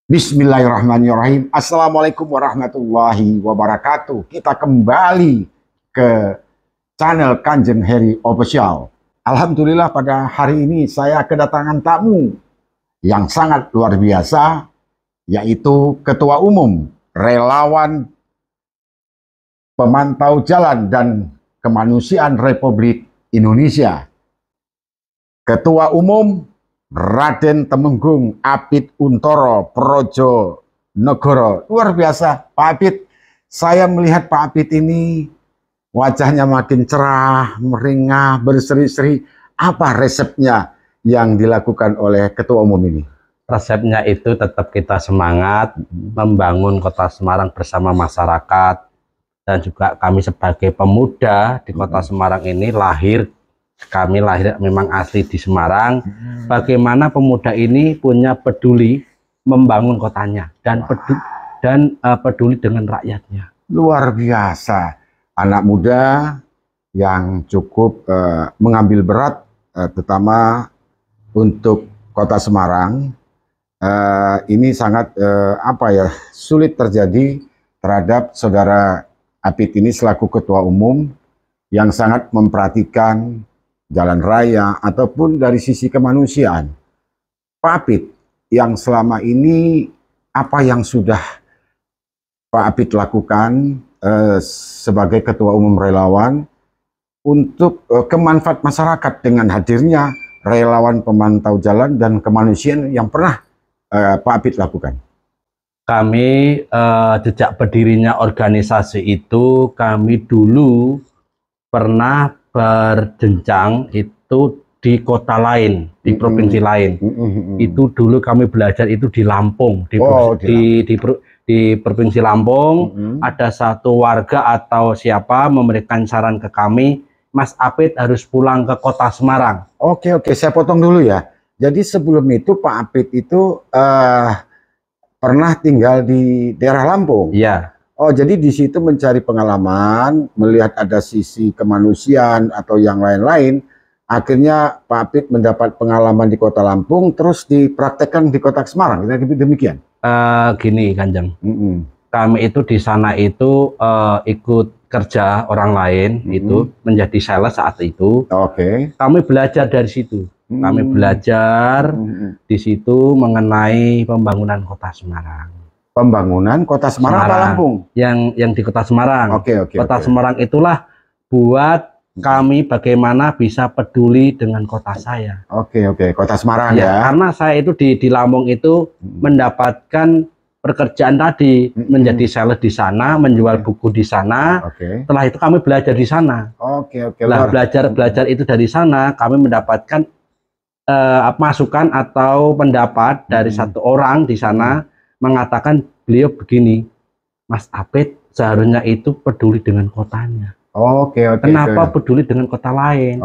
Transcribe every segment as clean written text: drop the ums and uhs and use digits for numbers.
Bismillahirrahmanirrahim. Assalamualaikum warahmatullahi wabarakatuh. Kita kembali ke channel Kanjeng Heri Official. Alhamdulillah pada hari ini saya kedatangan tamu yang sangat luar biasa, yaitu Ketua Umum Relawan Pemantau Jalan dan Kemanusiaan Republik Indonesia. Ketua Umum Raden Temenggung Apit Untoro Projo Negoro. Luar biasa Pak Apit. Saya melihat Pak Apit ini wajahnya makin cerah, meringah, berseri-seri. Apa resepnya yang dilakukan oleh Ketua Umum ini? Resepnya itu tetap kita semangat membangun Kota Semarang bersama masyarakat, dan juga kami sebagai pemuda di Kota Semarang ini kami lahir memang asli di Semarang. Bagaimana pemuda ini punya peduli membangun kotanya dan peduli dengan rakyatnya. Luar biasa, anak muda yang cukup mengambil berat, terutama untuk Kota Semarang. Ini sangat sulit terjadi terhadap saudara Apit ini selaku Ketua Umum yang sangat memperhatikan jalan raya ataupun dari sisi kemanusiaan. Pak Apit, yang selama ini apa yang sudah Pak Apit lakukan sebagai Ketua Umum Relawan untuk kemanfaat masyarakat dengan hadirnya relawan pemantau jalan dan kemanusiaan yang pernah Pak Apit lakukan? Kami sejak berdirinya organisasi itu, kami dulu pernah berjenjang itu di kota lain, di provinsi lain. Itu dulu kami belajar itu di Lampung, di provinsi Lampung. Ada satu warga atau siapa memberikan saran ke kami, Mas Apit harus pulang ke Kota Semarang. Oke, saya potong dulu ya. Jadi sebelum itu Pak Apit itu pernah tinggal di daerah Lampung. Iya. Oh, jadi di situ mencari pengalaman, melihat ada sisi kemanusiaan atau yang lain-lain. Akhirnya Pak Apit mendapat pengalaman di Kota Lampung, terus dipraktekkan di Kota Semarang. Demikian. Gini, Kanjeng. Kami itu di sana itu ikut kerja orang lain, itu menjadi sales saat itu. Oke. Kami belajar dari situ. Kami belajar di situ mengenai pembangunan Kota Semarang. Pembangunan Kota Semarang atau Lampung? Yang di Kota Semarang. Kota Semarang itulah buat kami bagaimana bisa peduli dengan kota saya. Kota Semarang ya. Karena saya itu di Lampung itu mendapatkan pekerjaan tadi, menjadi sales di sana, menjual buku di sana. Setelah itu kami belajar di sana. Nah, belajar itu dari sana kami mendapatkan masukan atau pendapat dari satu orang di sana, mengatakan beliau begini, Mas Apit seharusnya itu peduli dengan kotanya. Kenapa peduli dengan kota lain?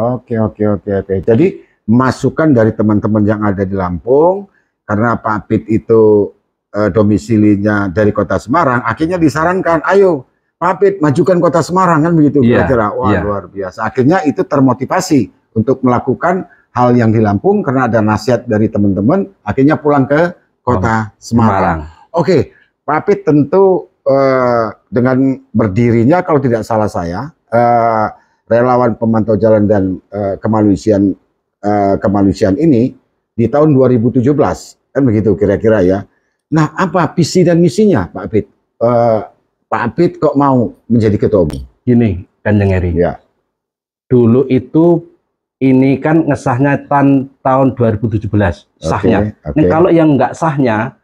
Jadi masukan dari teman-teman yang ada di Lampung, karena Pak Apit itu domisilinya dari Kota Semarang, akhirnya disarankan, ayo Pak Apit majukan Kota Semarang, kan begitu kira-kira. Wah, luar biasa. Akhirnya itu termotivasi untuk melakukan hal yang di Lampung karena ada nasihat dari teman-teman, akhirnya pulang ke Kota Semarang. Pak Apit tentu dengan berdirinya, kalau tidak salah saya, relawan pemantau jalan dan kemanusiaan ini di tahun 2017, kan begitu kira-kira ya. Nah, apa visi dan misinya Pak Apit? Pak Apit kok mau menjadi ketua umum? Gini, Kanjeng Heri. Ya. Dulu itu ini kan ngesahnya tahun 2017 sahnya. Ini kalau yang nggak sahnya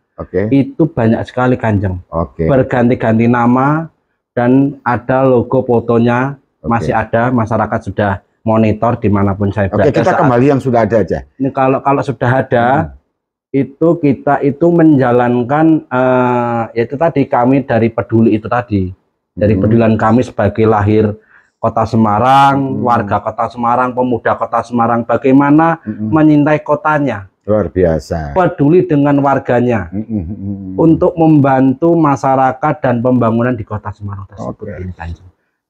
itu banyak sekali, Kanjeng. Berganti-ganti nama dan ada logo fotonya, masih ada, masyarakat sudah monitor dimanapun saya berada. Kita kembali yang sudah ada aja. Ini kalau sudah ada, itu kita itu menjalankan yaitu tadi kami dari peduli itu tadi, dari pedulian kami sebagai lahir Kota Semarang, warga Kota Semarang, pemuda Kota Semarang, bagaimana menyintai kotanya. Luar biasa. Peduli dengan warganya untuk membantu masyarakat dan pembangunan di Kota Semarang tersebut.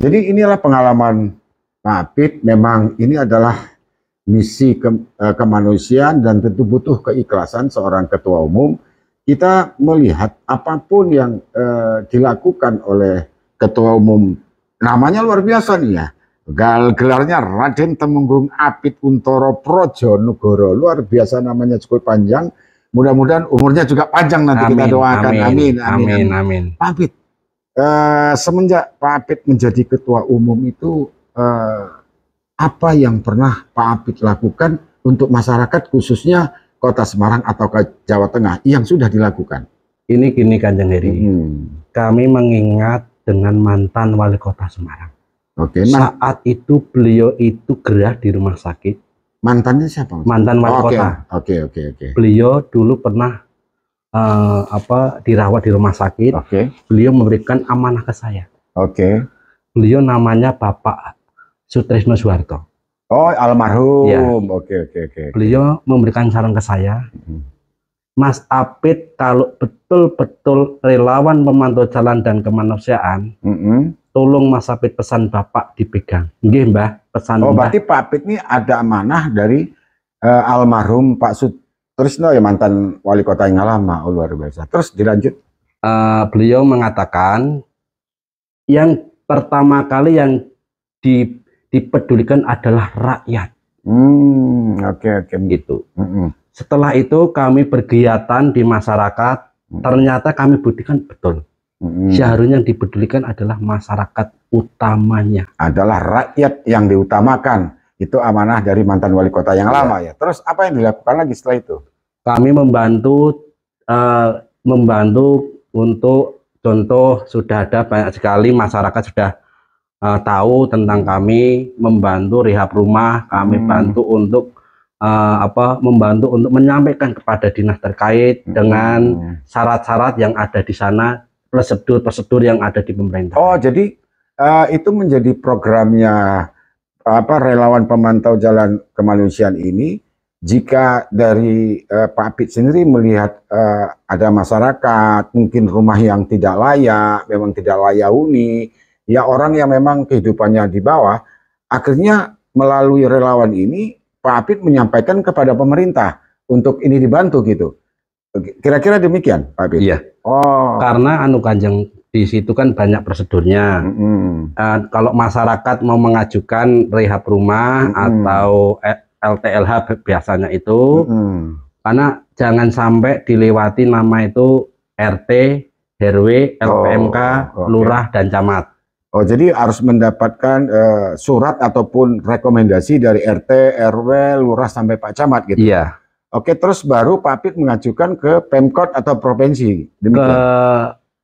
Jadi inilah pengalaman Pak Apit. Memang ini adalah misi kemanusiaan dan tentu butuh keikhlasan seorang ketua umum kita melihat apapun yang dilakukan oleh Ketua Umum, namanya luar biasa nih ya, gelarnya Raden Temenggung Apit Untoro Projonegoro, luar biasa, namanya cukup panjang. Mudah-mudahan umurnya juga panjang nanti, kita doakan. Amin. Pak Apit, semenjak Pak Apit menjadi Ketua Umum itu, apa yang pernah Pak Apit lakukan untuk masyarakat khususnya Kota Semarang atau ke Jawa Tengah yang sudah dilakukan? Ini gini Kanjeng Heri, kami mengingat dengan mantan wali kota Semarang. Saat itu beliau itu gerah di rumah sakit. Mantannya siapa? Mantan wali kota. Oke. Beliau dulu pernah dirawat di rumah sakit. Beliau memberikan amanah ke saya. Beliau namanya Bapak Sutrisno Soeharto. Oh, almarhum. Ya. Oke. Beliau memberikan saran ke saya, Mas Apit, kalau betul-betul relawan pemantau jalan dan kemanusiaan, tolong Mas Apit pesan Bapak dipegang. Nggih, Mbah, pesan. Oh, berarti Pak Apit ini ada amanah dari almarhum Pak Sutrisno ya, mantan wali kota yang lama. Oh, luar biasa. Terus dilanjut. Beliau mengatakan yang pertama kali yang dipedulikan adalah rakyat. Oke. Gitu. Setelah itu kami berkegiatan di masyarakat, ternyata kami buktikan betul. Seharusnya yang dipedulikan adalah masyarakat utamanya. Adalah rakyat yang diutamakan. Itu amanah dari mantan wali kota yang lama ya. Terus apa yang dilakukan lagi setelah itu? Kami membantu untuk contoh, sudah ada banyak sekali masyarakat sudah tahu tentang kami, membantu rehab rumah, kami bantu untuk membantu untuk menyampaikan kepada dinas terkait dengan syarat-syarat yang ada di sana, prosedur-prosedur yang ada di pemerintah. Oh, jadi itu menjadi programnya relawan pemantau jalan kemanusiaan ini. Jika dari Pak Apit sendiri melihat ada masyarakat mungkin rumah yang tidak layak, memang tidak layak huni, ya orang yang memang kehidupannya di bawah, akhirnya melalui relawan ini Pak Apit menyampaikan kepada pemerintah untuk ini dibantu gitu. Kira-kira demikian, Pak Apit? Iya. Oh. Karena Kanjeng, di situ kan banyak prosedurnya. Kalau masyarakat mau mengajukan rehab rumah atau LTLH biasanya itu, karena jangan sampai dilewati nama itu RT, RW, LPMK, Lurah dan Camat. Oh, jadi harus mendapatkan surat ataupun rekomendasi dari RT, RW, Lurah sampai Pak Camat gitu. Iya. Oke, terus baru Pak Apit mengajukan ke Pemkot atau provinsi. Demikian.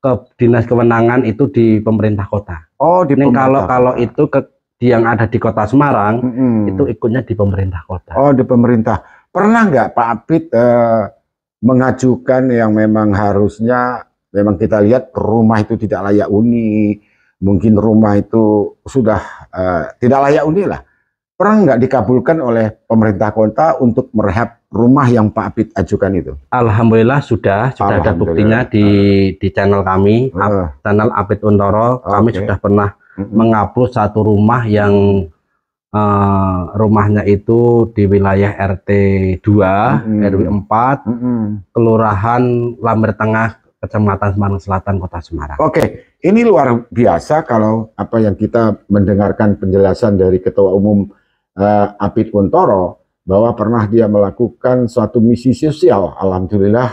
Ke dinas kewenangan itu di pemerintah kota. Oh, di pemerintah. Kalau itu yang ada di Kota Semarang itu ikutnya di pemerintah kota. Oh, di pemerintah. Pernah nggak Pak Apit mengajukan yang memang harusnya memang kita lihat rumah itu tidak layak huni, mungkin rumah itu sudah tidak layak huni lah. Pernah nggak dikabulkan oleh pemerintah kota untuk merehab rumah yang Pak Apit ajukan itu? Alhamdulillah sudah ada buktinya di channel kami, channel Apit Untoro. Kami sudah pernah mengabul satu rumah yang rumahnya itu di wilayah RT 2, RW 4, Kelurahan Lamber Tengah, Kecamatan Semarang Selatan, Kota Semarang. Oke, ini luar biasa kalau apa yang kita mendengarkan penjelasan dari Ketua Umum Apit Untoro bahwa pernah dia melakukan suatu misi sosial. Alhamdulillah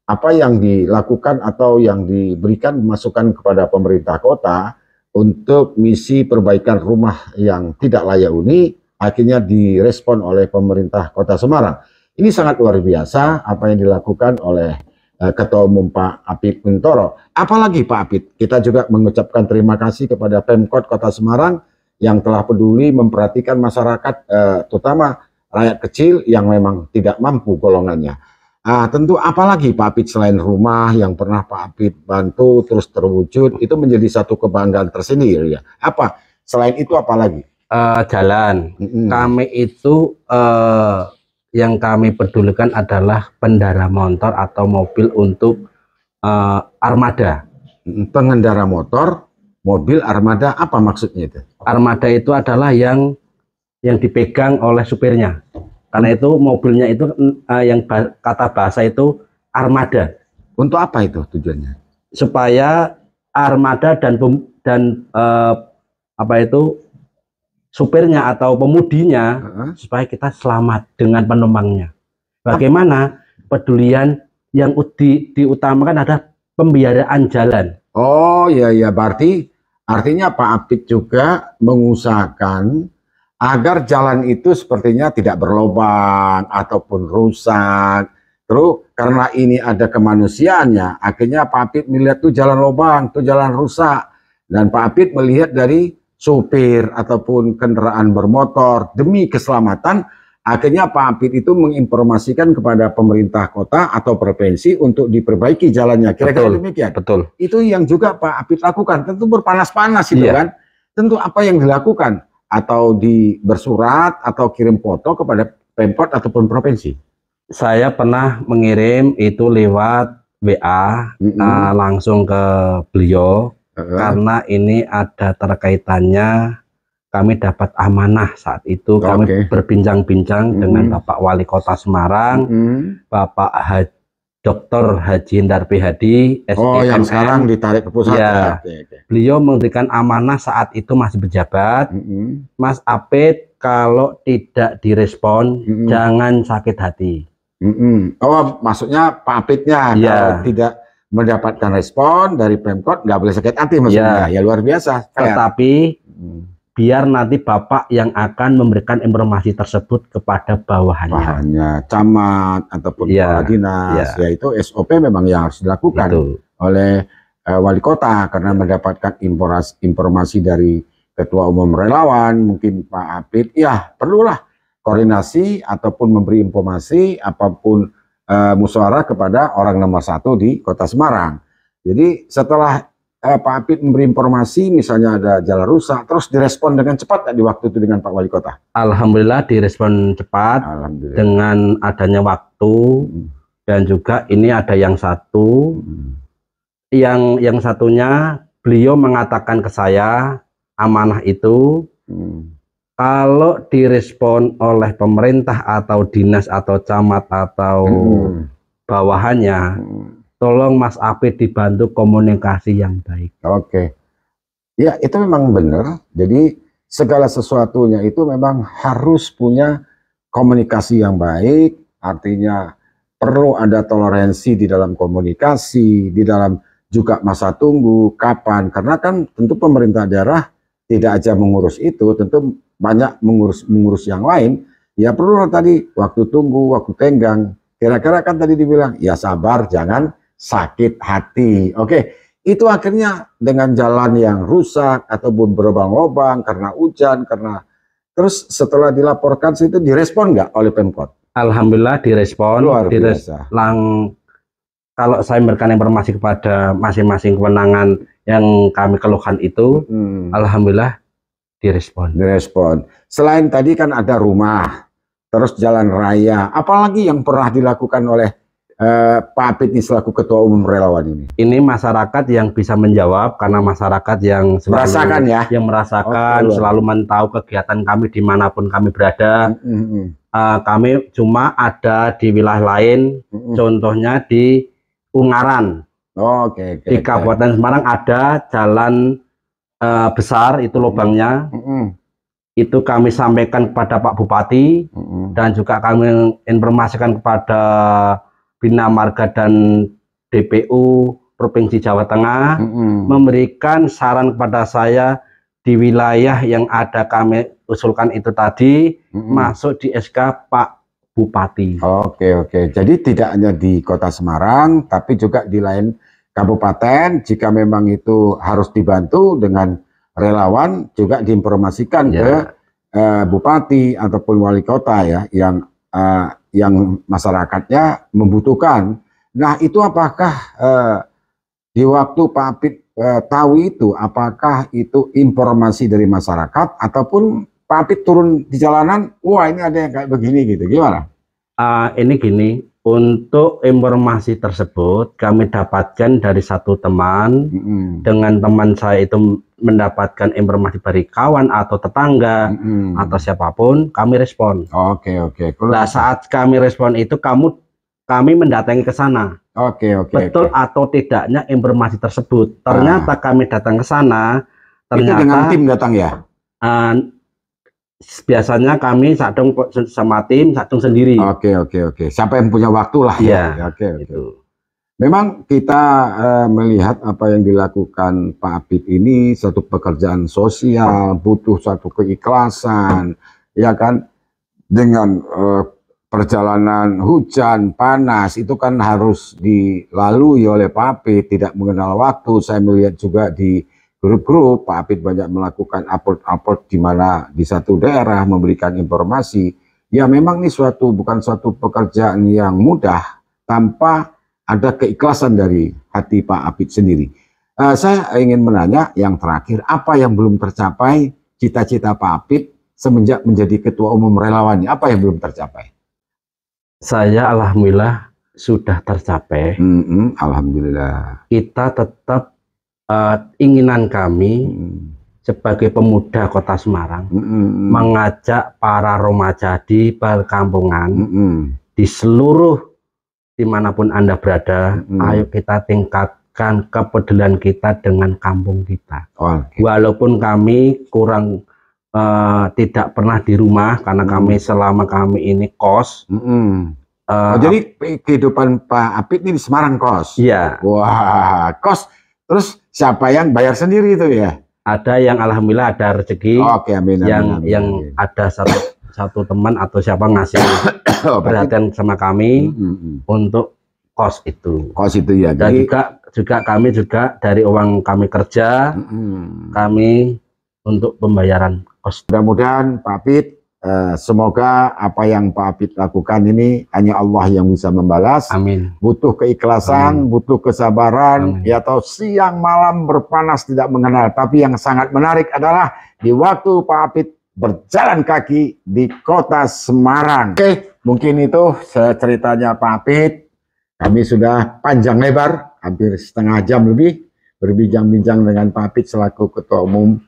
apa yang dilakukan atau yang diberikan masukan kepada pemerintah kota untuk misi perbaikan rumah yang tidak layak huni akhirnya direspon oleh pemerintah Kota Semarang. Ini sangat luar biasa apa yang dilakukan oleh Ketua Umum Pak Apit Untoro. Apalagi Pak Apit, kita juga mengucapkan terima kasih kepada Pemkot Kota Semarang yang telah peduli memperhatikan masyarakat, terutama rakyat kecil yang memang tidak mampu golongannya. Tentu apalagi Pak Apit selain rumah yang pernah Pak Apit bantu terus terwujud, itu menjadi satu kebanggaan tersendiri ya. Apa? Selain itu apalagi? Jalan. Kami itu yang kami pedulikan adalah pengendara motor atau mobil untuk armada. Pengendara motor, mobil armada, apa maksudnya itu? Armada itu adalah yang dipegang oleh supirnya. Karena itu mobilnya itu yang kata bahasa itu armada. Untuk apa itu tujuannya? Supaya armada dan supirnya atau pemudinya supaya kita selamat dengan penumpangnya. Bagaimana pedulian yang diutamakan adalah pembiayaan jalan. Oh iya, berarti artinya Pak Apit juga mengusahakan agar jalan itu sepertinya tidak berlobang ataupun rusak. Terus karena ini ada kemanusiaannya, akhirnya Pak Apit melihat tuh jalan lobang, tuh jalan rusak. Dan Pak Apit melihat dari supir ataupun kendaraan bermotor demi keselamatan, akhirnya Pak Apit itu menginformasikan kepada pemerintah kota atau provinsi untuk diperbaiki jalannya. Kira-kira demikian. Betul. Itu yang juga Pak Apit lakukan. Tentu berpanas-panas itu kan. Tentu apa yang dilakukan? Atau bersurat atau kirim foto kepada Pemkot ataupun provinsi? Saya pernah mengirim itu lewat WA langsung ke beliau karena ini ada terkaitannya. Kami dapat amanah saat itu. Kami berbincang-bincang dengan Bapak Wali Kota Semarang, Bapak Dr. Haji Hendar Hadi, yang sekarang ditarik ke pusat. Ya. Beliau memberikan amanah saat itu masih berjabat. Mas Apit, kalau tidak direspon, jangan sakit hati. Oh, maksudnya Pak Apitnya kalau tidak mendapatkan respon dari Pemkot nggak boleh sakit hati maksudnya. Ya luar biasa. Tetapi biar nanti Bapak yang akan memberikan informasi tersebut kepada bawahannya. Camat ataupun kepala dinas. Ya itu SOP memang yang harus dilakukan oleh wali kota karena mendapatkan informasi dari ketua umum relawan, mungkin Pak Apit, ya perlulah koordinasi ataupun memberi informasi apapun musyawarah kepada orang nomor 1 di Kota Semarang. Jadi setelah Pak Apit memberi informasi, misalnya ada jalan rusak, terus direspon dengan cepat di waktu itu dengan Pak Wali Kota? Alhamdulillah direspon cepat dengan adanya waktu dan juga ini ada yang satu, yang satunya beliau mengatakan ke saya amanah itu. Kalau direspon oleh pemerintah atau dinas atau camat atau bawahannya, tolong Mas Apit dibantu komunikasi yang baik. Ya itu memang benar. Jadi segala sesuatunya itu memang harus punya komunikasi yang baik. Artinya perlu ada toleransi di dalam komunikasi, di dalam juga masa tunggu, kapan. Karena kan tentu pemerintah daerah tidak aja mengurus itu, tentu banyak mengurus yang lain. Ya perlu tadi waktu tunggu, waktu tenggang. Kira-kira kan tadi dibilang, ya sabar, jangan sakit hati. Itu akhirnya dengan jalan yang rusak ataupun berlubang-lubang karena hujan, terus setelah dilaporkan itu direspon nggak oleh Pemkot? Alhamdulillah direspon. Luar biasa. Kalau saya memberikan informasi kepada masing-masing kewenangan yang kami keluhkan itu, alhamdulillah direspon. Selain tadi kan ada rumah, terus jalan raya, apalagi yang pernah dilakukan oleh Pak Apit ini selaku ketua umum relawan ini? Ini masyarakat yang bisa menjawab karena masyarakat yang merasakan, selalu mentau kegiatan kami dimanapun kami berada. Kami cuma ada di wilayah lain, contohnya di Ungaran. Di Kabupaten Semarang ada jalan besar itu lubangnya. Itu kami sampaikan kepada Pak Bupati dan juga kami informasikan kepada Bina Marga dan DPU Provinsi Jawa Tengah, memberikan saran kepada saya di wilayah yang ada kami usulkan itu tadi masuk di SK Pak Bupati. Jadi tidak hanya di Kota Semarang, tapi juga di lain kabupaten. Jika memang itu harus dibantu dengan relawan, juga diinformasikan ke Bupati ataupun Wali Kota ya, yang masyarakatnya membutuhkan. Nah itu apakah di waktu Pak Apit tahu itu, apakah itu informasi dari masyarakat ataupun Pak Apit turun di jalanan, wah ini ada yang kayak begini gitu, gimana? Ini gini, untuk informasi tersebut kami dapatkan dari satu teman, dengan teman saya itu mendapatkan informasi dari kawan atau tetangga atau siapapun, kami respon. Cool. Nah saat kami respon itu kami mendatangi ke sana. Betul atau tidaknya informasi tersebut. Ternyata kami datang ke sana. Ternyata itu dengan tim datang ya? Biasanya kami sadung sama tim, sadung sendiri. Oke. Siapa yang punya waktu lah ya. Oke. Memang kita melihat apa yang dilakukan Pak Apit ini satu pekerjaan sosial, butuh satu keikhlasan, ya kan? Dengan perjalanan hujan, panas, itu kan harus dilalui oleh Pak Apit, tidak mengenal waktu. Saya melihat juga di grup-grup, Pak Apit banyak melakukan upload di mana di satu daerah memberikan informasi. Ya memang ini bukan suatu pekerjaan yang mudah tanpa ada keikhlasan dari hati Pak Apit sendiri. Saya ingin menanya yang terakhir, apa yang belum tercapai cita-cita Pak Apit semenjak menjadi ketua umum relawannya? Apa yang belum tercapai? Saya alhamdulillah sudah tercapai. Alhamdulillah. Kita tetap inginan kami sebagai pemuda Kota Semarang mengajak para remaja di perkampungan di seluruh dimanapun Anda berada, ayo kita tingkatkan kepedulian kita dengan kampung kita. Walaupun kami kurang tidak pernah di rumah karena kami selama kami ini kos. Jadi kehidupan Pak Apit ini di Semarang kos. Iya. Wah, kos. Terus siapa yang bayar sendiri itu ya? Ada yang alhamdulillah ada rezeki. Amin. Yang ada satu teman atau siapa ngasih perhatian sama kami untuk kos itu. Kos itu ya. Dan juga kami juga dari uang kami kerja, kami untuk pembayaran kos. Mudah-mudahan Pak Apit, semoga apa yang Pak Apit lakukan ini hanya Allah yang bisa membalas. Amin. Butuh keikhlasan, butuh kesabaran, ya atau siang malam berpanas tidak mengenal. Tapi yang sangat menarik adalah di waktu Pak Apit berjalan kaki di Kota Semarang. Oke, mungkin itu ceritanya Pak Apit. Kami sudah panjang lebar, hampir setengah jam lebih berbincang-bincang dengan Pak Apit selaku Ketua Umum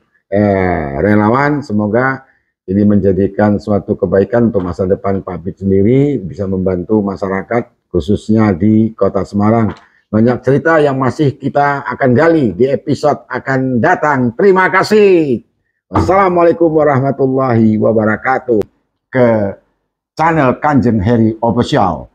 relawan. Semoga ini menjadikan suatu kebaikan untuk masa depan Pak Apit sendiri, bisa membantu masyarakat khususnya di Kota Semarang. Banyak cerita yang masih kita akan gali di episode akan datang. Terima kasih. Wassalamualaikum warahmatullahi wabarakatuh. Ke channel Kanjeng Heri Official.